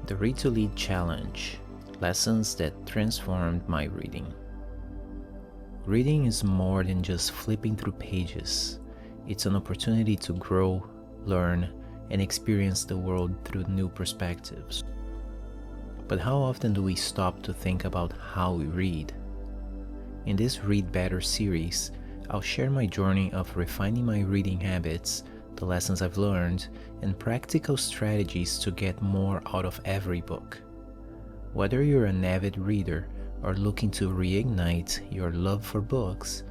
The Read to Lead Challenge, lessons that transformed my reading. Reading is more than just flipping through pages. It's an opportunity to grow, learn, and experience the world through new perspectives. But how often do we stop to think about how we read? In this Read Better series, I'll share my journey of refining my reading habits, the lessons I've learned, and practical strategies to get more out of every book. Whether you're an avid reader or looking to reignite your love for books,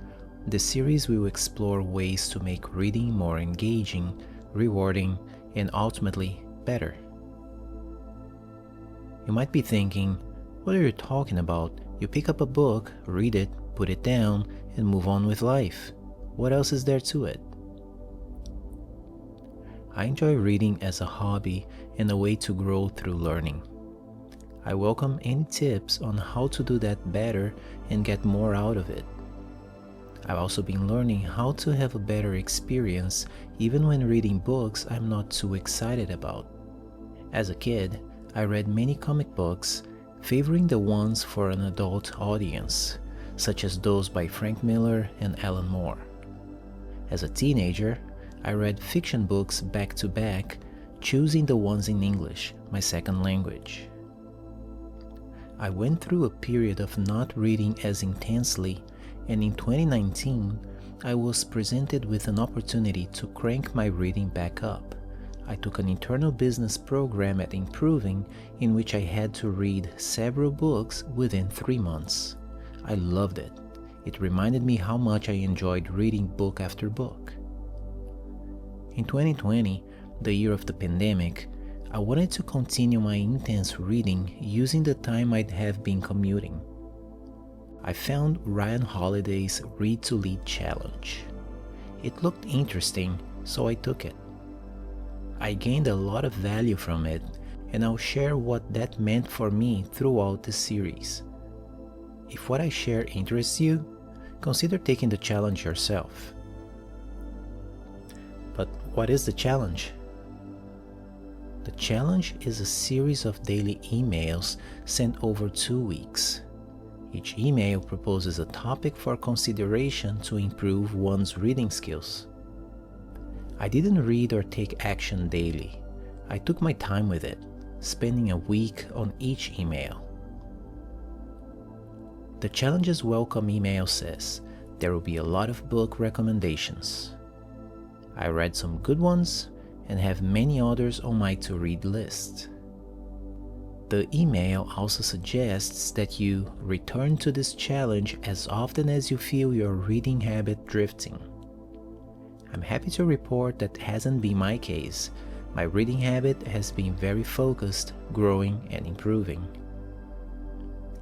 the series will explore ways to make reading more engaging, rewarding, and ultimately better. You might be thinking, what are you talking about? You pick up a book, read it, put it down, and move on with life. What else is there to it? I enjoy reading as a hobby and a way to grow through learning. I welcome any tips on how to do that better and get more out of it. I've also been learning how to have a better experience even when reading books I'm not too excited about. As a kid, I read many comic books, favoring the ones for an adult audience, such as those by Frank Miller and Alan Moore. As a teenager, I read fiction books back to back, choosing the ones in English, my second language. I went through a period of not reading as intensely, and in 2019, I was presented with an opportunity to crank my reading back up. I took an internal business program at Improving in which I had to read several books within 3 months. I loved it. It reminded me how much I enjoyed reading book after book. In 2020, the year of the pandemic, I wanted to continue my intense reading using the time I'd have been commuting. I found Ryan Holiday's Read to Lead Challenge. It looked interesting, so I took it. I gained a lot of value from it, and I'll share what that meant for me throughout the series. If what I share interests you, consider taking the challenge yourself. But what is the challenge? The challenge is a series of daily emails sent over 2 weeks. Each email proposes a topic for consideration to improve one's reading skills. I didn't read or take action daily. I took my time with it, spending a week on each email. The challenge's welcome email says there will be a lot of book recommendations. I read some good ones and have many others on my to-read list. The email also suggests that you return to this challenge as often as you feel your reading habit drifting. I'm happy to report that hasn't been my case. My reading habit has been very focused, growing, and improving.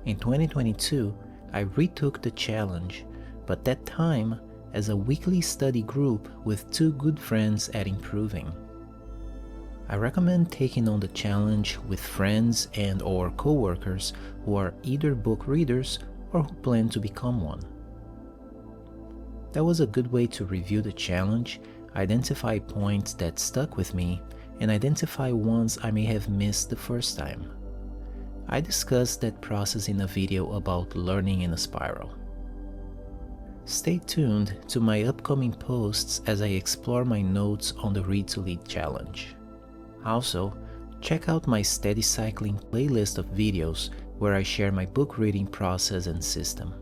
In 2022, I retook the challenge, but that time as a weekly study group with 2 good friends at Improving. I recommend taking on the challenge with friends and/or coworkers who are either book readers or who plan to become one. That was a good way to review the challenge, identify points that stuck with me, and identify ones I may have missed the first time. I discussed that process in a video about learning in a spiral. Stay tuned to my upcoming posts as I explore my notes on the Read to Lead Challenge. Also, check out my Steady Cycling playlist of videos where I share my book reading process and system.